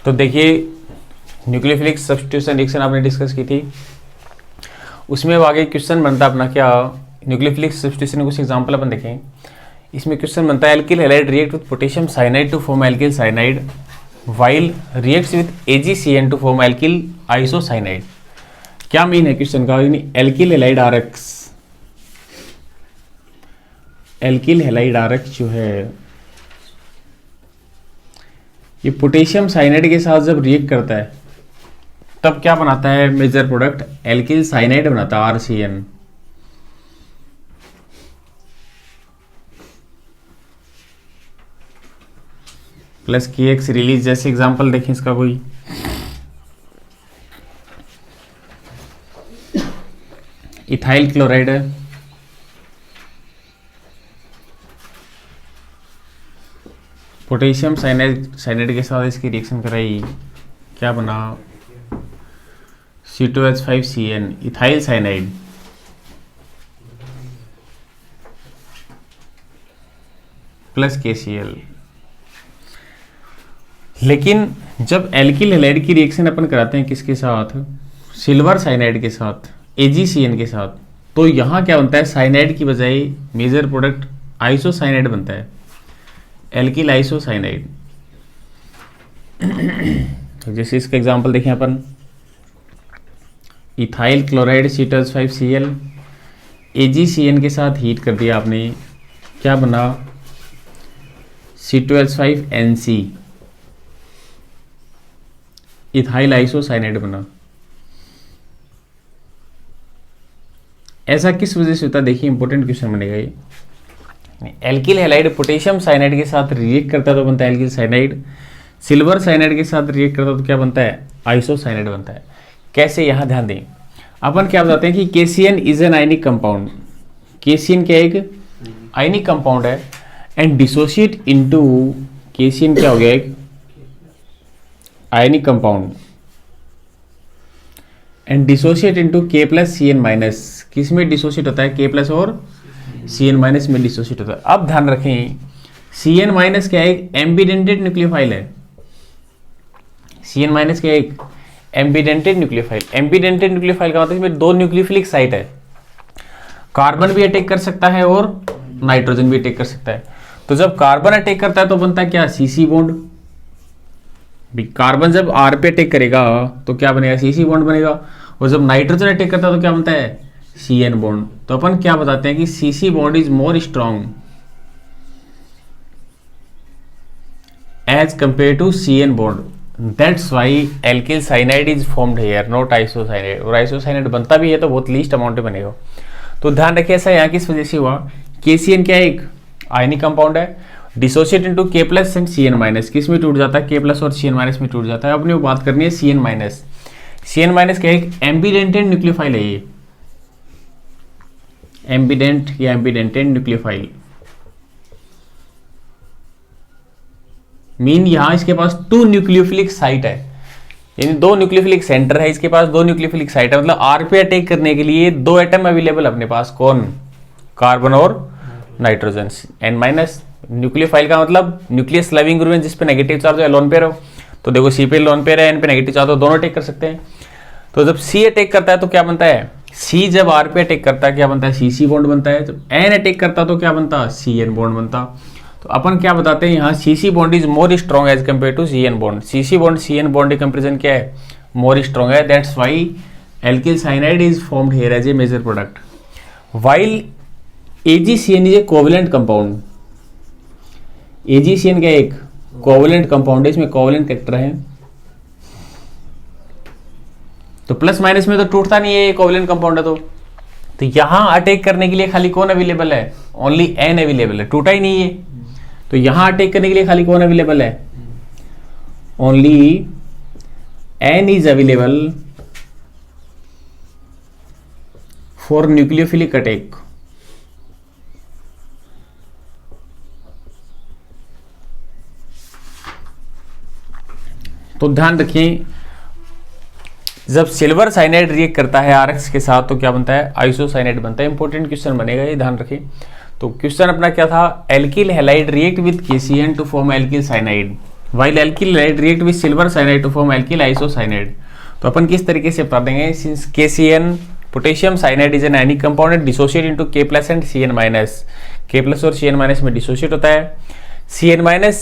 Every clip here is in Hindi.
तो देखिए न्यूक्लियोफिलिक सब्स्टिट्यूशन रिएक्शन आपने डिस्कस की थी, उसमें अब आगे क्वेश्चन बनता अपना क्या, न्यूक्लियोफिलिक सब्स्टिट्यूशन कुछ एग्जांपल अपन देखें। इसमें क्वेश्चन बनता है alkyl halide react with potassium cyanide to form alkyl cyanide while reacts with AgCN to form alkyl isocyanide. क्या मीन है क्वेश्चन का, alkyl halide RX, alkyl halide RX जो है ये पोटेशियम साइनाइड के साथ जब रिएक्ट करता है तब क्या बनाता है, मेजर प्रोडक्ट एल्किल साइनाइड बनाता है RCN। Plus KX release. जैसे एग्जांपल देखें इसका कोई, इथाइल क्लोराइड है, पोटेशियम साइनाइड के साथ इसकी रिएक्शन कराई, क्या बना C2H5CN ethyl cyanide plus KCl। लेकिन जब एल्किल हैलाइड की रिएक्शन अपन कराते हैं किसके साथ, सिल्वर साइनाइड के साथ AgCN के साथ, तो यहाँ क्या बनता है, साइनाइड की बजाय मेजर प्रोडक्ट आइसोसाइनाइड बनता है, एल्किल आइसोसाइनाइड। तो जैसे इसका एग्जांपल देखें अपन, इथाइल क्लोराइड C2H5Cl AgCN के साथ हीट कर दिया आपने, क्या बना C2H5NC इथाइल आइसोसाइनाइड बना। ऐसा किस वजह से होता है, देखिए इंपॉर्टेंट क्वेश्चन बनेगा ये। एल्किल हैलाइड पोटेशियम साइनाइड के साथ रिएक्ट करता है तो बनता है एल्किल साइनाइड, सिल्वर साइनाइड के साथ रिएक्ट करता है तो क्या बनता है, आइसोसाइनाइड बनता है। कैसे, यहाँ ध्यान दें, अपन क्या बताते हैं कि KCN is an ionic compound, KCN क्या एक आयनिक कंपाउंड है, एंड डिसोशिएट इनटू KCN क्या हो गया, एक ionic compound, and dissociate into K+CN-, किस में डिसोशिएट होता है, K+ और CN- में डिसोशिएट होता है। अब ध्यान रखें CN- क्या एक एम्बिडेंटेड न्यूक्लियोफाइल है, CN- क्या एक एम्बिडेंटेड न्यूक्लियोफाइल। एम्बिडेंटेड न्यूक्लियोफाइल का मतलब इसमें दो न्यूक्लियोफिलिक साइट है, कार्बन भी अटैक कर सकता है और नाइट्रोजन भी अटैक कर सकता है। तो जब कार्बन अटैक करता है तो बनता है क्या, CC बॉन्ड। कार्बन जब R पे अटैक करेगा तो क्या बनेगा, CC बॉन्ड बनेगा, और जब नाइट्रोजन अटैक करता है तो क्या बनता है, CN बॉन्ड। तो अपन क्या बताते हैं कि CC bond is more strong as compare to CN bond, that's why alkyl cyanide is formed here not isocyanide. और आइसोसाइनाइड बनता भी है तो बहुत लीस्ट अमाउंट में बनेगा। तो ध्यान रखिए ऐसा यहाँ किस वजह से हुआ, KCN क्या एक आयनिक कंपाउंड है, dissociate into K+ and CN-, किस में टूट जाता है, K+ और CN- में टूट जाता है। अब अपने बात करनी है CN-, CN- क्या एक एम्बिडेंटेड न्यूक्लियोफाइल है, ये एम्बिडेंट या एम्बिडेंटेड न्यूक्लियोफाइल मीन यहां इसके पास 2 न्यूक्लियोफिलिक साइट है, यानी 2 न्यूक्लियोफिलिक सेंटर है, इसके पास 2 न्यूक्लियोफिलिक साइट है, मतलब R पे अटैक करने के लिए 2 एटम अवेलेबल अपने पास, कौन, कार्बन और नाइट्रोजन। N-, न्यूक्लियोफाइल का मतलब न्यूक्लियस लविंग ग्रुप जिस पे नेगेटिव चार्ज है, लोन पेयर हो, तो देखो C पे लोन पेयर है, N पे नेगेटिव चार्ज हो, दोनों अटैक कर सकते हैं। तो जब C अटैक करता है तो क्या बनता है, C जब R पे अटैक करता है क्या बनता है, CC बॉन्ड बनता है। जब N अटैक करता है तो क्या बनता है, CN बॉन्ड बनता। तो अपन क्या बताते हैं यहाँ, CC bond is more strong as compare to CN bond. CC bond CN bond के कंपेरिजन क्या है, मोर स्ट्रॉन्ग है, that's why alkyl cyanide is formed here as a major product, while AgCN is a covalent compound. AgCN का एक कोवेलेंट कंपाउंड है, इसमें कोवेलेंट कैरेक्टर है, तो प्लस- में तो टूटता नहीं है, ये कोवेलेंट कंपाउंड है। तो यहां अटैक करने के लिए खाली कौन अवेलेबल है, ओनली N अवेलेबल है, टूटा ही नहीं है। तो यहां अटैक करने के लिए खाली कौन अवेलेबल है, only N is available for nucleophilic attack. तो ध्यान रखिए जब सिल्वर साइनाइड रिएक्ट करता है RX के साथ तो क्या बनता है, आइसोसाइनाइड बनता है। इंपॉर्टेंट क्वेश्चन बनेगा ये, ध्यान रखिए। तो क्वेश्चन अपना क्या था, alkyl halide react with KCN to form alkyl cyanide while alkyl halide react with silver cyanide to form alkyl isocyanide. तो अपन किस तरीके से बता देंगे, since KCN potassium cyanide is an ionic compound dissociate into K+ and CN-। K+ और CN- में डिसोशिएट होता है। CN-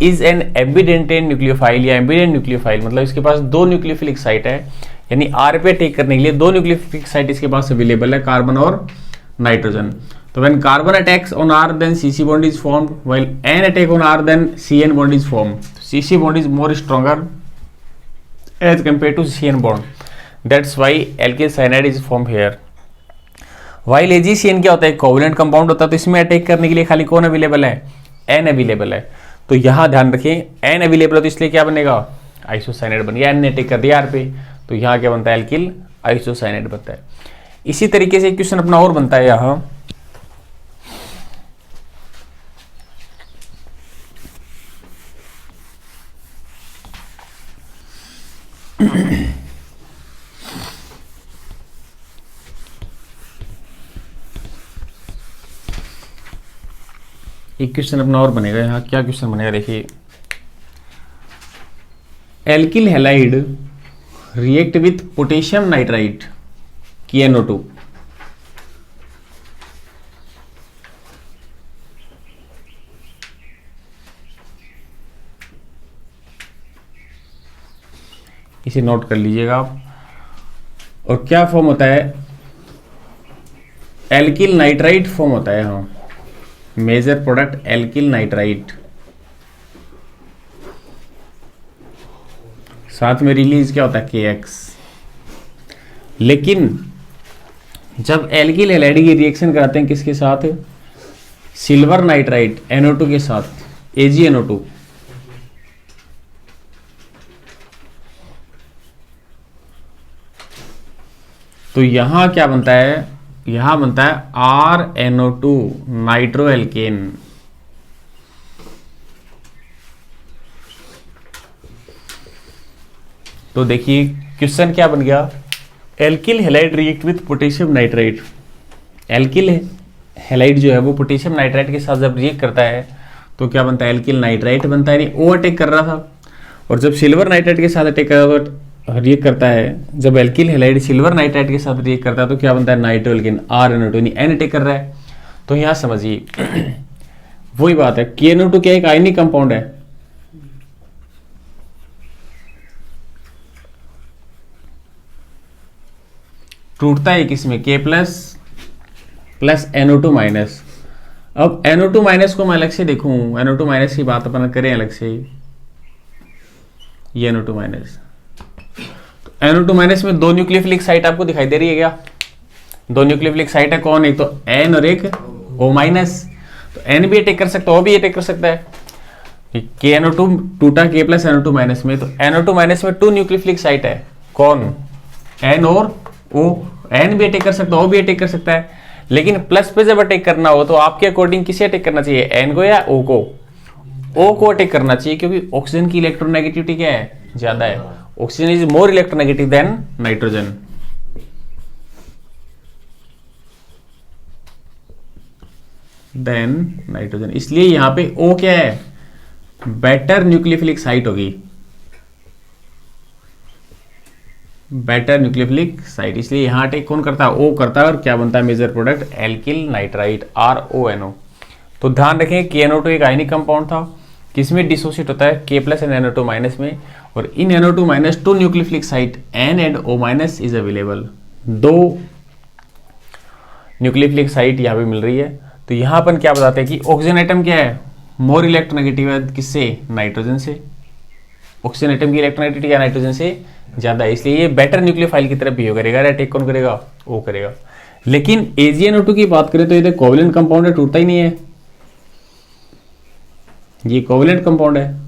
is an ambidentate nucleophile या एम्बिडेंट न्यूक्लियोफाइल, मतलब इसके पास दो न्यूक्लियोफिलिक साइट है, यानी R पे टेक करने के लिए दो न्यूक्लियोफिलिक साइट इसके पास अवेलेबल है, कार्बन और नाइट्रोजन। तो when carbon attacks on R then CC bond is formed while N attack on R then CN bond is formed. CC bond is more stronger as compared to CN bond. That's why alkyl cyanide is formed here. While AgCN क्या होता है, कोवलेंट कंपाउंड होता है, तो इसमें अटैक करने के लिए खाली कौन अवेलेबल है, N अवेलेबल है। तो यहाँ ध्यान रखें N अवेलेबल है तो इसलिए क्या बनेगा, आइसोसाइनाइड बन गया। N ने अटैक कर दिया R पे, तो यहाँ क्या बनता है, एल्किल आइसोसाइनाइड बनता है। इसी तरीके से क्वेश्चन अपना और बनता है यहाँ एक क्वेश्चन अपना और बनेगा। यहाँ क्या क्वेश्चन बनेगा, देखिए, alkyl halide react with potassium nitrite KNO2। इसे नोट कर लीजिएगा आप। और क्या फॉर्म होता है, एल्किल नाइट्राइट फॉर्म होता है। हाँ, मेजर प्रोडक्ट एल्किल नाइट्राइट, साथ में रिलीज क्या होता है, KX। लेकिन जब एल्किल हैलाइड की रिएक्शन कराते हैं किसके साथ, सिल्वर नाइट्राइट NO2 के साथ, AgNO2, तो यहां क्या बनता है, यहां बनता है RNO2 नाइट्रो एल्केन। तो देखिए क्वेश्चन क्या बन गया, alkyl halide react with potassium nitrite. Alkyl halide जो है वो पोटेशियम नाइट्राइट के साथ जब रिएक्ट करता है तो क्या बनता है, एल्किल नाइट्राइट बनता है। ओ अटैक कर रहा था, और जब सिल्वर नाइट्राइट के साथ अटैक कर रहा था, रिएक्ट करता है, जब एल्किल हैलाइड सिल्वर नाइट्राइट के साथ रिएक्ट करता है तो क्या बनता है, नाइट्रो एल्केन RNO2, यानी N अटैक कर रहा है। तो यहां समझिए वही बात है, KNO2 क्या एक आयनिक कंपाउंड है, टूटता है किसमें, K+ प्लस NO2-। अब NO2- को मैं अलग से देखूं, NO2- की बात अपन करें अलग से, ये NO2-। NO2- में दो न्यूक्लियोफिलिक साइट आपको दिखाई दे रही है क्या, दो न्यूक्लियोफिलिक साइट है, कौन, एक तो N और एक O-। तो N भी अटैक कर सकता है, O भी अटैक कर सकता है। KNO2 टूटा K+ NO2- में, तो NO2- में टू न्यूक्लियोफिलिक साइट है, कौन, N और O। N भी अटैक कर सकता है, O भी अटैक कर सकता है, लेकिन प्लस पे जब अटैक करना हो तो आपके अकॉर्डिंग किसे अटैक करना चाहिए, N को या O को, O को अटैक करना चाहिए, क्योंकि ऑक्सीजन की इलेक्ट्रोनेगेटिविटी क्या है, ज्यादा है। Oxygen is more electronegative than nitrogen. इसलिए यहां पे O क्या है, बेटर न्यूक्लियोफिलिक साइट होगी, बेटर न्यूक्लियोफिलिक साइट, इसलिए यहां अटैक कौन करता है, O करता है। और क्या बनता है major product, alkyl nitrite RONO। तो ध्यान रखें KNO2 एक आयनिक कंपाउंड था, किसमें डिसोसिएट होता है, K+ एंड NO2- में, और in NO2- two nucleophilic site N and O- is available, दो न्यूक्लियोफिलिक साइट यहाँ पे मिल रही है। तो यहाँ अपन क्या बताते हैं कि ऑक्सीजन एटम क्या है, मोर इलेक्ट्रोनेगेटिव है, किससे, नाइट्रोजन से। ऑक्सीजन एटम की इलेक्ट्रोनेगेटिविटी क्या नाइट्रोजन से ज्यादा है, इसलिए ये बेटर न्यूक्लियोफाइल की तरफ बिहेव करेगा। अटैक कौन करेगा, O करेगा। लेकिन AgNO2 की बात करें तो ये कोवलेंट कंपाउंड है, टूटता ही नहीं है, ये कोवलेंट कंपाउंड है।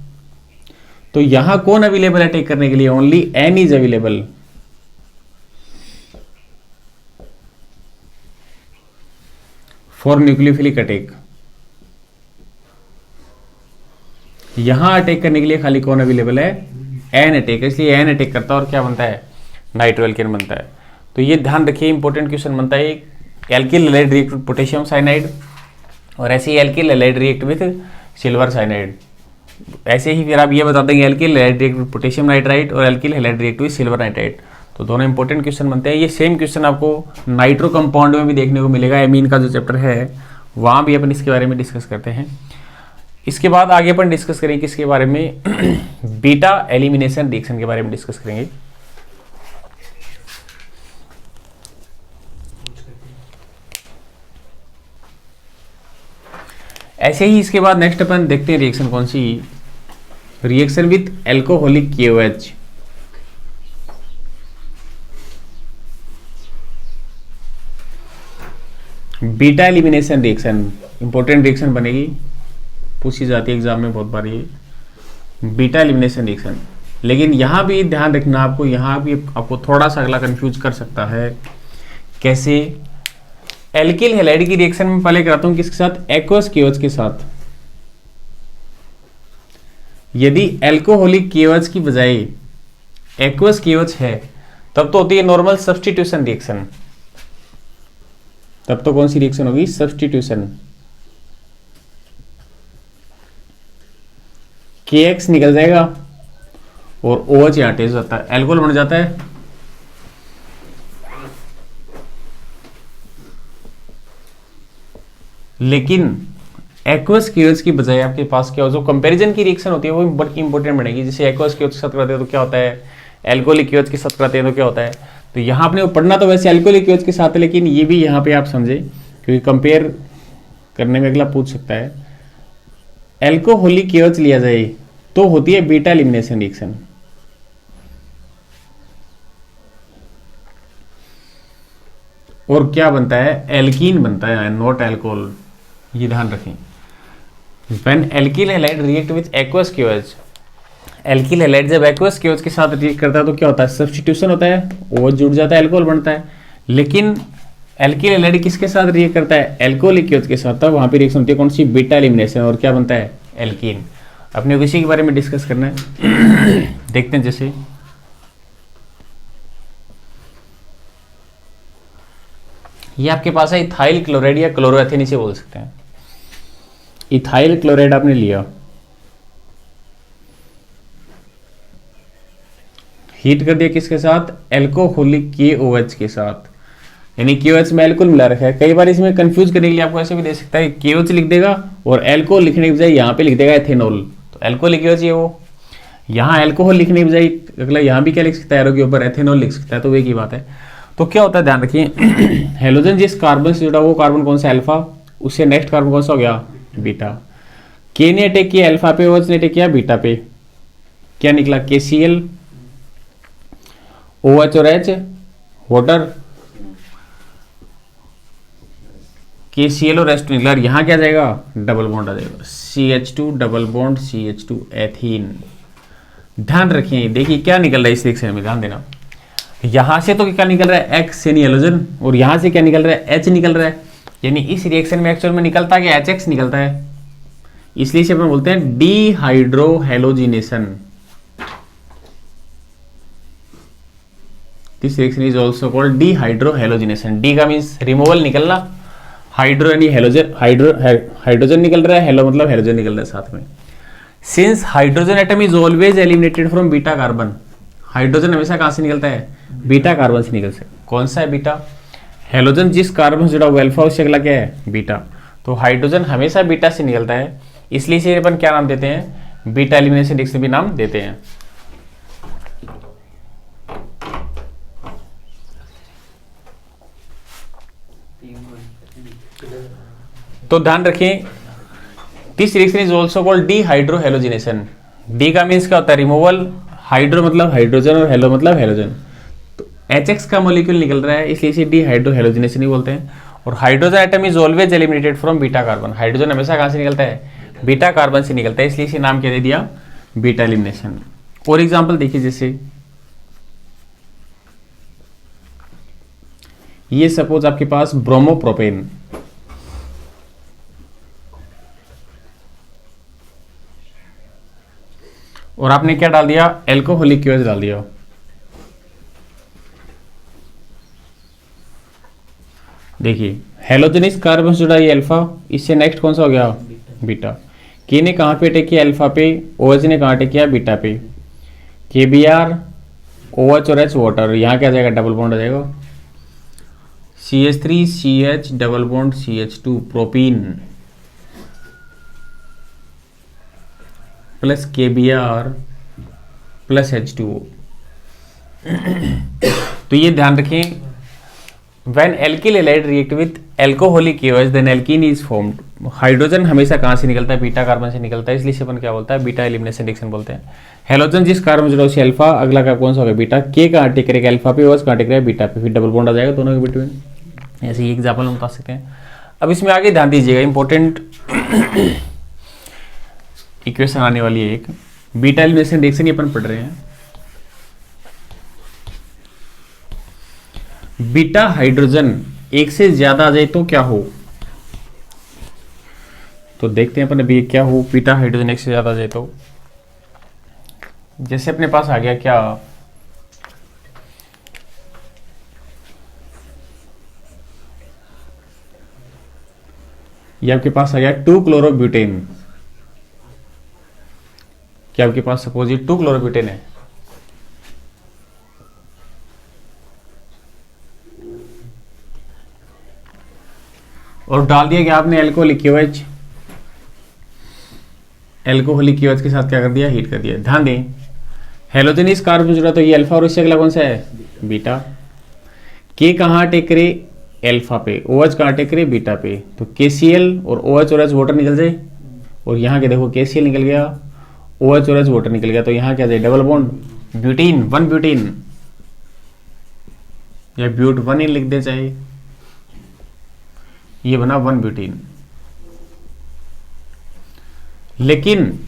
तो यहां कौन अवेलेबल अटैक करने के लिए, only N is available. For nucleophilic attack, यहां अटैक करने के लिए खाली कौन अवेलेबल है, N अटैक, इसलिए N अटैक करता है और क्या बनता है, नाइट्रो एल्केन बनता है। तो ये ध्यान रखिए, इंपॉर्टेंट क्वेश्चन बनता है। Alkyl halide react with potassium cyanide, और ऐसे ही alkyl halide react with silver cyanide. ऐसे ही फिर आप ये बता देंगे alkyl halide react with potassium nitrite और alkyl halide react with silver nitrite. तो दोनों इंपॉर्टेंट क्वेश्चन बनते हैं। ये सेम क्वेश्चन आपको नाइट्रो कंपाउंड में भी देखने को मिलेगा। एमीन का जो चैप्टर है वहाँ भी अपन इसके बारे में डिस्कस करते हैं। इसके बाद आगे अपन डिस्कस करेंगे किसके बारे में, बीटा एलिमिनेशन रिएक्शन के बारे में डिस्कस करेंगे। ऐसे ही इसके बाद नेक्स्ट अपन देखते हैं रिएक्शन कौन सी, reaction with alcoholic KOH। Beta elimination reaction important reaction बनेगी, पूछी जाती है एग्जाम में बहुत बार ये बीटा एलिमिनेशन रिएक्शन। लेकिन यहाँ भी ध्यान रखना आपको, यहाँ भी आपको थोड़ा सा अगला कंफ्यूज कर सकता है। कैसे? एल्किल हैलाइड की रिएक्शन में पहले कराता हूँ किसके साथ, एक्वस KOH के साथ। यदि एल्कोहलिक KOH की बजाय एक्वस KOH है तब तो होती है नॉर्मल सब्स्टिट्यूशन रिएक्शन। तब तो कौन सी रिएक्शन होगी, सब्स्टिट्यूशन। KX निकल जाएगा और OH यहाँ टेस्ट होता है, एल्कोहल बन जाता है। लेकिन एक्वस KOH की बजाय आपके पास क्या हो, जो कंपैरिजन की रिएक्शन होती है वो बहुत इंपॉर्टेंट बनेगी। जैसे एक्वस KOH के साथ कराते हैं तो क्या होता है, एल्कोहलिक KOH के साथ कराते हैं तो क्या होता है। तो यहाँ आपने पढ़ना तो वैसे एल्कोहलिक KOH के साथ है, लेकिन ये भी यहाँ पे आप समझे क्योंकि कंपेयर करने में अगला पूछ सकता है। एल्कोहलिक KOH लिया जाए तो होती है बीटा एलिमिनेशन रिएक्शन। और क्या बनता है, एल्कीन बनता है, नॉट एल्कोहल। ये ध्यान रखें। When alkyl halide react with aqueous KOH, alkyl halide जब एक्वस KOH के साथ रिएक्ट करता है तो क्या होता है, सब्स्टिट्यूशन होता है, OH जुड़ जाता है, एल्कोहल बनता है। लेकिन एल्किल हैलाइड किसके साथ रिएक्ट करता है, एल्कोहलिक KOH के साथ, तब वहां पे रिएक्शन होती है कौन सी, बीटा एलिमिनेशन। और क्या बनता है, एल्कीन। अपने किसी के बारे में डिस्कस करना है। देखते हैं, जैसे ये आपके पास है इथाइल क्लोराइड या क्लोरोएथिन इसे बोल सकते हैं। इथाइल क्लोराइड आपने लिया, हीट कर दिया किसके साथ, एल्कोहलिक KOH के साथ। यानी KOH में एल्कोहल मिला रखा है। कई बार इसमें कंफ्यूज करने के लिए आपको ऐसे भी दे सकता है, KOH लिख देगा और एल्कोहल लिखने की बजाय यहाँ पे लिख देगा एथेनॉल। तो एल्कोहलिक KOH ये वो, यहाँ एल्कोहल लिखने की बजाय अगला यहाँ भी क्या लिख सकता है, एरो के ऊपर एथेनॉल लिख सकता है। तो वे की बात है। तो क्या होता है, ध्यान रखिए, हेलोजन जिस कार्बन से जुड़ा वो कार्बन कौन सा, अल्फा, उससे नेक्स्ट कार्बन कौन सा हो गया, बीटा। के ने अटैक किया अल्फा पे, OH ने अटैक किया बीटा पे, क्या निकला, KCl, OH और H वाटर, KCl और H2 निकला। यहाँ क्या जाएगा, डबल बॉन्ड आ जाएगा, CH2 double bond CH2 ethene. ध्यान रखिए, देखिए क्या निकल रहा है इस रिएक्शन में, ध्यान देना। यहां से तो क्या निकल रहा है, X यानी हेलोजन, और यहां से क्या निकल रहा है, H निकल रहा है। यानी इस रिएक्शन में एक्चुअल में निकलता है कि HX निकलता है। इसलिए इसे अपन बोलते हैं dehydrohalogenation. This reaction is also called dehydrohalogenation. D का मींस रिमूवल, निकलना, हाइड्रो यानी हेलोजन, हाइड्रोजन निकल रहा है, हेलो मतलब हेलोजन निकल रहा है साथ में। Since hydrogen atom is always eliminated from beta carbon, hydrogen हमेशा कहां से निकलता है, बीटा कार्बन से निकल सकता है। कौन सा है, बीटा। हेलोजन जिस कार्बन से जुड़ा हुआ अल्फा, उससे अगला क्या है, बीटा। तो हाइड्रोजन हमेशा बीटा से निकलता है, इसलिए इसे अपन क्या नाम देते हैं, बीटा एलिमिनेशन रिएक्शन भी नाम देते हैं। तो ध्यान रखें, this reaction is also called dehydrohalogenation. D का मींस क्या होता है, रिमूवल, हाइड्रो मतलब हाइड्रोजन और हेलो मतलब हेलोजन। तो HX का मॉलिक्यूल निकल रहा है, इसलिए इसे डीहाइड्रोहेलोजिनेशन ही बोलते हैं। और hydrogen atom is always eliminated from beta carbon, hydrogen हमेशा कहां से निकलता है, बीटा कार्बन से निकलता है, इसलिए इसे नाम क्या दे दिया, बीटा एलिमिनेशन। और एग्जांपल देखिए, जैसे ये सपोज आपके पास ब्रोमोप्रोपेन, और आपने क्या डाल दिया, एल्कोहलिक KOH डाल दिया। देखिए हेलोजन इस कार्बन से जुड़ा ये अल्फा, इससे नेक्स्ट कौन सा हो गया, बीटा। के ने कहाँ पे अटैक किया, अल्फा पे, OH ने कहाँ अटैक किया, बीटा पे, KBr OH और H वाटर, यहाँ क्या आ जाएगा, डबल बॉन्ड आ जाएगा, CH3 CH double bond CH2 propene plus KBr plus H2O। तो ये ध्यान रखें, when alkyl halide react with alcoholic OH then alkene is formed. Hydrogen हमेशा कहाँ से निकलता है, बीटा कार्बन से निकलता है, इसलिए से अपन क्या बोलता है, बीटा एलिमिनेशन रिएक्शन बोलते हैं। हेलोजन जिस कार्बन जुड़ा उसे अल्फा, अगला का कौन सा होगा, बीटा, के का अटैक करेगा अल्फा पे, OH का अटैक करेगा बीटा पे, फिर डबल बॉन्ड आ जाएगा दोनों के बिटवीन। ऐसे ही एग्जाम्पल हम बता सकते हैं। अब इसमें आगे ध्यान दीजिएगा, इंपॉर्टेंट इक्वेशन आने वाली है एक, बीटा एलिमिनेशन रिएक्शन ये अपन पढ़ रहे हैं। बीटा हाइड्रोजन एक से ज्यादा आ जाए तो क्या हो, तो देखते हैं अपन अभी क्या हो, बीटा हाइड्रोजन एक से ज्यादा आ जाए तो, जैसे अपने पास आ गया क्या, ये आपके पास आ गया 2 क्लोरोब्यूटेन, क्या आपके पास सपोज ये 2 क्लोरोब्यूटेन है, और डाल दिया कि आपने एल्कोहलिक OH, एल्कोहलिक OH के साथ क्या कर दिया, हीट कर दिया। ध्यान दें, हेलोजन इस कार्बन जुड़ा तो ये अल्फा और इससे अगला कौन सा है, बीटा, के कहाँ अटैक करे, अल्फा पे, OH कहाँ अटैक करे, बीटा पे, तो KCl और OH और H वाटर निकल जाए, और यहाँ के देखो KCl निकल गया, OH और H वाटर निकल गया, तो यहाँ क्या जाए, डबल बॉन्ड, ब्यूटीन, 1 ब्यूटीन, या ब्यूट 1 ही लिख दे चाहे, ये बना 1 ब्यूटीन। लेकिन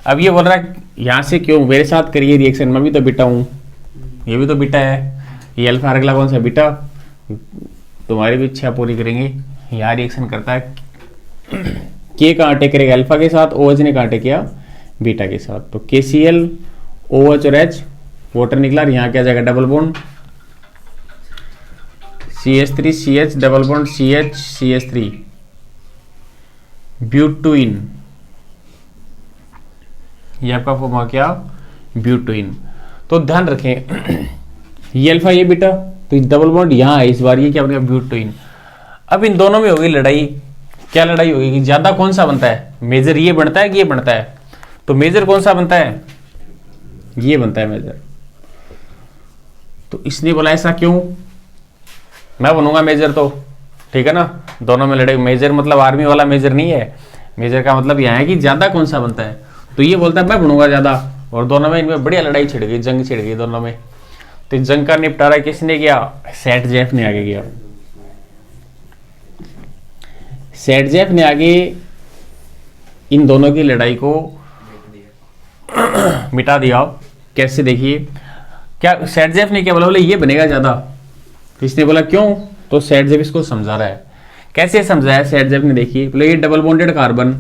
अब ये बोल रहा है यहां से क्यों, मेरे साथ करिए रिएक्शन, मैं भी तो बीटा हूं, ये भी तो बीटा है, ये अल्फा, अगला कौन सा, बीटा, तुम्हारी भी इच्छा पूरी करेंगे। यहाँ रिएक्शन करता है, के का अटैक करेगा अल्फा के साथ, OH ने अटैक किया बीटा के साथ, तो KCl OH और H वाटर निकला, यहाँ क्या जाएगा, double bond, CH3 CH double bond CH CH3 ब्यूटुइन, ये आपका फॉर्म हो क्या, ब्यूटुइन। तो ध्यान रखें, ये अल्फा ये बीटा, तो डबल बॉन्ड यहाँ है इस बार, ये क्या बनेगा, ब्यूटुइन। अब इन दोनों में होगी लड़ाई, क्या लड़ाई होगी कि ज्यादा कौन सा बनता है, मेजर ये बनता है कि ये बनता है, तो मेजर कौन सा बनता है, ये बनता है मेजर। तो इसने बोला ऐसा क्यों, मैं बनूंगा मेजर, तो ठीक है ना, दोनों में लड़ाई, मेजर मतलब आर्मी वाला मेजर नहीं है, मेजर का मतलब यह है कि ज्यादा कौन सा बनता है, तो ये बोलता है मैं बनूंगा ज्यादा, और दोनों में इनमें बढ़िया लड़ाई छिड़ गई, जंग छिड़ गई दोनों में। तो जंग का निपटारा किसने किया, सेटजेफ ने आगे किया, सेटजेफ ने आगे इन दोनों की लड़ाई को मिटा दिया। कैसे, देखिए क्या सेटजेफ ने क्या बोला, बोले ये बनेगा ज्यादा, तो इसने बोला क्यों, तो सेटजेफ इसको समझा रहा है। कैसे समझाया सेटजेफ ने, देखिए बोले ये double bonded carbon,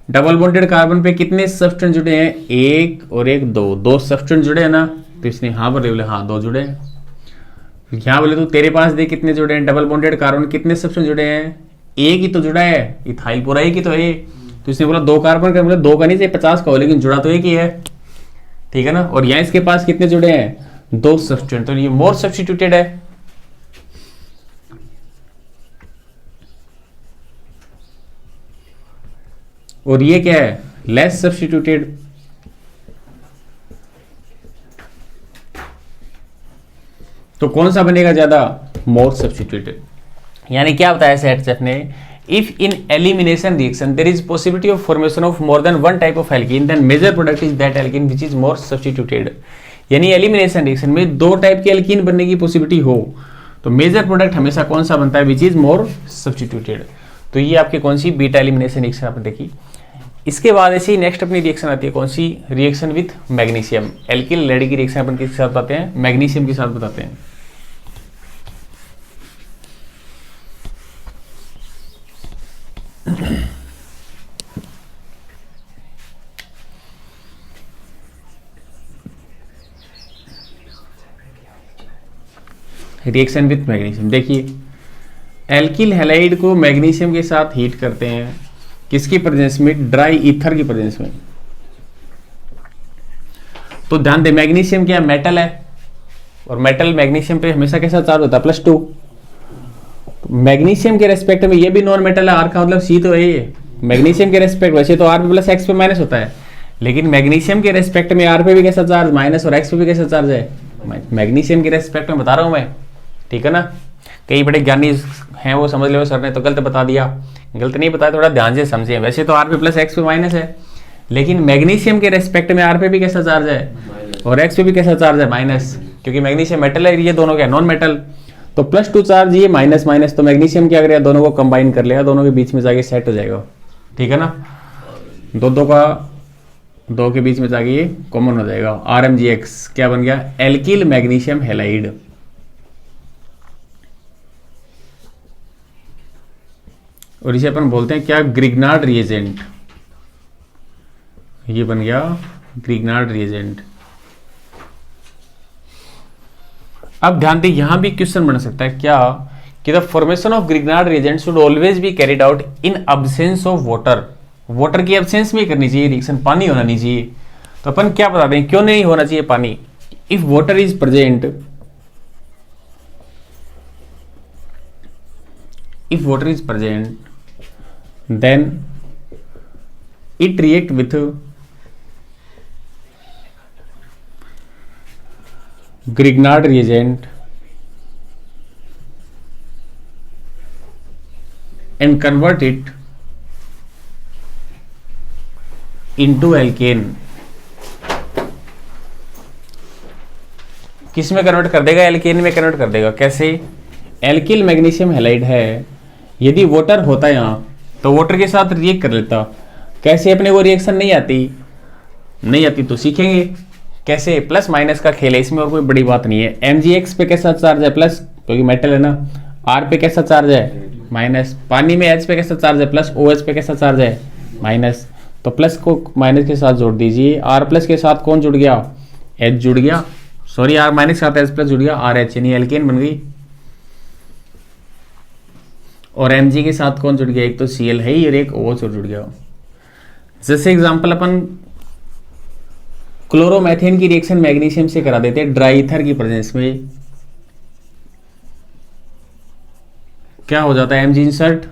double bonded carbon पे कितने सब्सटेंस जुड़े हैं, एक और एक, दो सब्सटेंस जुड़े हैं ना, तो इसने हाँ बोले हाँ 2 जुड़े हैं। यहाँ बोले तो तेरे पास देख कितने जुड़े हैं, डबल बॉन्डेड कार्बन कितने सब्सटेंस जुड़े हैं, एक ही तो जुड़ा है, इथाइल पूरा एक ही तो है, तो इसने बोला 2 कार्बन का, बोले 2 का नहीं चाहिए 50 का हो, लेकिन जुड़ा तो एक ही है, ठीक है ना। और यहाँ इसके पास कितने जुड़े हैं, 2 सब्सटेंस, तो ये मोर सब्स्टिट्यूटेड है, और ये क्या है, लेस सब्स्टिट्यूटेड। तो कौन सा बनेगा ज्यादा, मोर सब्स्टिट्यूटेड। यानी क्या बताया सेटजेफ ने, if in elimination reaction there is possibility of formation of more than 1 type of alkene then major product is that alkene which is more substituted. यानी एलिमिनेशन रिएक्शन में 2 टाइप के एल्कीन बनने की पॉसिबिलिटी हो, तो मेजर प्रोडक्ट हमेशा कौन सा बनता है, व्हिच इज मोर सब्स्टिट्यूटेड। तो ये आपके कौन सी, बीटा एलिमिनेशन रिएक्शन आपने देखी। इसके बाद ऐसे ही नेक्स्ट अपनी रिएक्शन आती है कौन सी, reaction with magnesium. Alkyl halide की रिएक्शन अपन किसके साथ बताते हैं, मैग्नीशियम के साथ बताते हैं। रिएक्शन विथ मैग्नीशियम, देखिए एल्किल हैलाइड को मैग्नीशियम के साथ हीट करते हैं, किसकी प्रेजेंस में? ड्राई ईथर की प्रेजेंस में। तो ध्यान दे, मैग्नीशियम क्या मेटल है, और मेटल मैग्नीशियम पे हमेशा कैसा चार्ज होता है? +2। मैग्नीशियम के रेस्पेक्ट में ये भी नॉन मेटल है, आर का मतलब सी तो है ये। मैग्नीशियम के रेस्पेक्ट, वैसे तो आर पे प्लस एक्स पे माइनस होता है, लेकिन मैग्नीशियम के रेस्पेक्ट में आर पे भी कैसा चार्ज? माइनस, और एक्स पे भी कैसा चार्ज है? मैग्नीशियम के रेस्पेक्ट में बता रहा हूं मैं, ठीक है ना। कई बड़े ज्ञानी हैं वो समझ लो सर ने तो गलत बता दिया, गलत नहीं बताया, थोड़ा ध्यान से समझे। वैसे तो आर पे प्लस एक्स पे माइनस है, लेकिन मैग्नीशियम के रेस्पेक्ट में आर पे भी कैसा चार्ज है और एक्स पे भी कैसा चार्ज है? माइनस, क्योंकि मैग्नीशियम मेटल है, ये दोनों क्या नॉन मेटल। तो +2 चार्ज, ये माइनस माइनस, तो मैग्नीशियम क्या करेगा? दोनों को कंबाइन कर लेगा, दोनों के बीच में जाके सेट हो जाएगा, ठीक है ना। दो के बीच में जाके ये कॉमन हो जाएगा। RMgX क्या बन गया? Alkyl magnesium halide. और इसे अपन बोलते हैं क्या? Grignard reagent. ये बन गया ग्रिग्नार्ड रिएजेंट। अब ध्यान दे, यहां भी क्वेश्चन बन सकता है क्या कि the formation of Grignard reagent should always be carried out in absence of water. Water की एब्सेंस में करनी चाहिए रिएक्शन, पानी होना नहीं चाहिए। तो अपन क्या बता दें क्यों नहीं होना चाहिए पानी? If water is present, then it react with Grignard reagent and convert it into alkane। किस में कन्वर्ट कर देगा? एल्केन में कन्वर्ट कर देगा। कैसे? एल्किल मैग्नीशियम हैलाइड है, यदि वाटर होता यहां तो वाटर के साथ रिएक्ट कर लेता। कैसे? अपने को रिएक्शन नहीं आती तो सीखेंगे कैसे। प्लस माइनस का खेल है इसमें, और कोई बड़ी बात नहीं है। MgX पे कैसा चार्ज है? प्लस, क्योंकि मेटल है ना। R पे कैसा चार्ज है? माइनस। पानी में H पे कैसा चार्ज है? प्लस। OH पे कैसा चार्ज है? माइनस। तो प्लस को माइनस के साथ जोड़ दीजिए। R प्लस के साथ कौन जुड़ गया? H जुड़ गया, सॉरी R माइनस के साथ H प्लस जुड़ गया, RH, यानी एल्केन बन गई। और Mg के साथ कौन जुड़ गया? एक तो Cl है ही और एक OH और जुड़ गया। जैसे एग्जांपल अपन क्लोरोमेथेन की रिएक्शन मैग्नीशियम से करा देते हैं ड्राई ईथर की प्रेजेंस में, क्या हो जाता है? Mg insert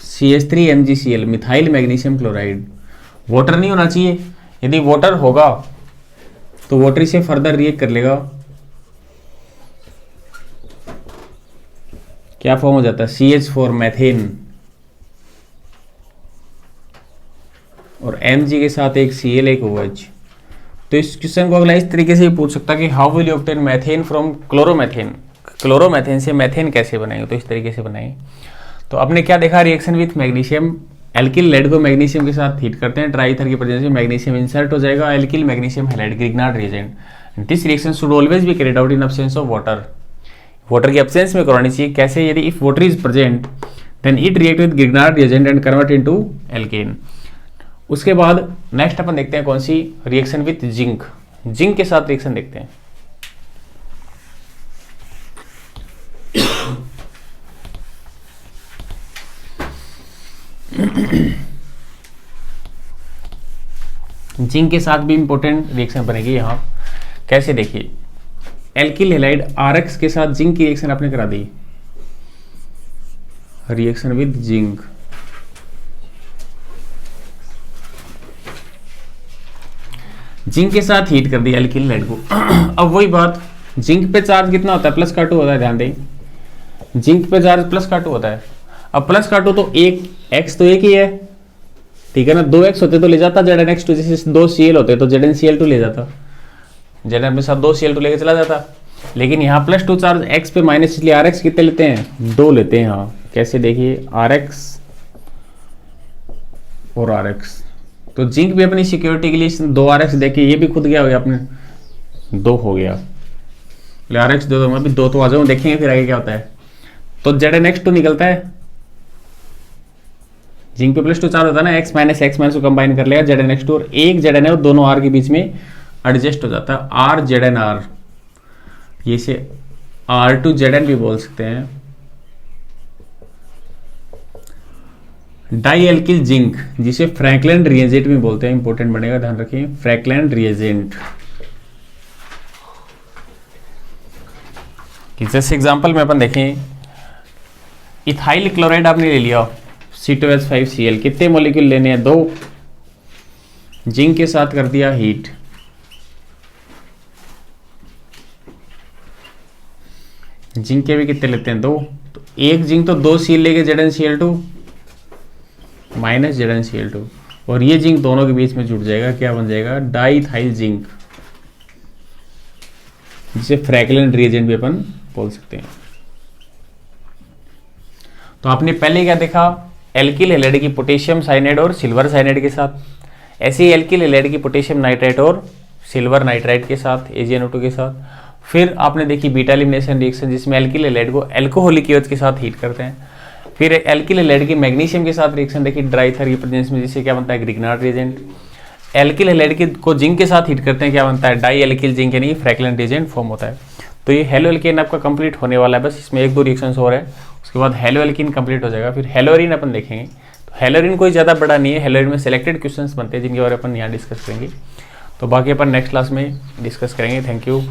CH3 MgCl, methyl magnesium chloride. Water नहीं होना चाहिए, यदि वाटर होगा तो वाटर से फर्दर रिएक्ट कर लेगा, क्या फॉर्म हो जाता है? CH4 मैथेन, और Mg के साथ एक Cl एक OH। तो इस क्वेश्चन को अगला इस तरीके से ही पूछ सकता है कि how will you obtain methane from chloromethane. Chloromethane से मैथेन कैसे बनाएंगे? तो इस तरीके से बनाएंगे। तो आपने क्या देखा? Reaction with magnesium, alkyl halide को मैग्नीशियम के साथ हीट करते हैं, ड्राई ईथर की प्रेजेंस में मैग्नीशियम इंसर्ट हो जाएगा, alkyl magnesium halide, Grignard reagent. This reaction should always be carried out in absence of water. Water की एब्सेंस में करवानी चाहिए। कैसे? यदि if water is present then it react with Grignard reagent and convert into alkane. उसके बाद नेक्स्ट अपन देखते हैं कौन सी? Reaction with zinc. जिंक के साथ रिएक्शन देखते हैं। जिंक के साथ भी इंपॉर्टेंट रिएक्शन बनेगी यहां। कैसे? देखिए, एल्किल हैलाइड RX के साथ जिंक की रिएक्शन आपने करा दी, रिएक्शन विद जिंक। जिंक के साथ हीट कर दिया एल्किल हैलाइड को। अब वही बात, जिंक पे चार्ज कितना होता है? +2 होता है। ध्यान दें, जिंक पे चार्ज +2 होता है। अब +2 तो एक x तो एक ही है, ठीक है ना। 2x होते तो ले जाता ZnX2, जैसे 2 Cl होते तो ZnCl2 ले जाता, Zn में साथ 2 Cl2 लेके चला जाता। लेकिन यहाँ +2 चार्ज x पे माइनस, इसलिए RX कितने लेते हैं? 2 लेते हैं। हाँ, कैसे? देखिए, RX और RX। तो जिंक भी अपनी सिक्योरिटी के लिए 2 RX देखिए, ये भी खुद गया हो गया अपने 2 हो गया, RX 2 मैं भी 2 तो आ जाऊँ, देखेंगे फिर आगे क्या होता है। तो ZnX2 निकलता है, जिंक पे +2 चार्ज होता है ना, x माइनस को कंबाइन कर लेगा ZnX2, और एक ZnR दोनों R के बीच में एडजस्ट हो जाता है, R ZnR। ये से R2 Zn भी बोल सकते हैं। डाई एल्किल जिंक, जिसे फ्रैंकलैंड रिएजेंट भी बोलते हैं, इंपॉर्टेंट बनेगा, ध्यान रखिए, फ्रैंकलैंड रिएजेंट। जैसे एग्जांपल में अपन देखें, इथाइल क्लोराइड आपने ले लिया, C2H5Cl, कितने मॉलिक्यूल लेने हैं, 2, जिंक के साथ कर दिया हीट, जिंक के भी कितने लेते हैं, 2, तो एक जिंक तो 2 Cl लेके ZnCl2 माइनस ZnCl2, और ये जिंक दोनों के बीच में जुड़ जाएगा, क्या बन जाएगा, डाइथाइल जिंक, जिसे फ्रैंकलैंड रिएजेंट भी अपन बोल सकते हैं। तो आपने पहले क्या देखा, एल्किल हैलाइड की पोटेशियम साइनाइड और सिल्वर साइनाइड के साथ, ऐसे ही एल्किल हैलाइड की पोटेशियम नाइट्राइट और सिल्वर नाइट्राइट के साथ, AgNO2 के साथ। फिर आपने देखी बीटा एलिमिनेशन रिएक्शन, जिसमें एल्किल हैलाइड को एल्कोहलिक एच के साथ हीट करते हैं। फिर एल्किल हैलाइड की मैग्नीशियम के साथ रिएक्शन देखी ड्राइथर की प्रेजेंस में, जिससे क्या बनता है, ग्रिग्नार्ड रिएजेंट। एल्किल हैलाइड को जिंक के साथ हीट करते हैं, क्या बनता है, डाई एल्किल जिंक, यानी फ्रैंकलैंड रिएजेंट फॉर्म होता है। तो ये हेलो एल्केन आपका कंप्लीट होने वाला है, बस इसमें 1-2 रिएक्शंस और है, उसके बाद हेलो एल्कीन कंप्लीट हो जाएगा। फिर हेलोरिन अपन देखेंगे। तो हेलोरिन कोई ज़्यादा बड़ा नहीं है, हेलोरिन में सिलेक्टेड क्वेश्चंस बनते हैं जिनके बारे में अपन यहाँ डिस्कस करेंगे। तो बाकी अपन नेक्स्ट क्लास में डिस्कस करेंगे। Thank you.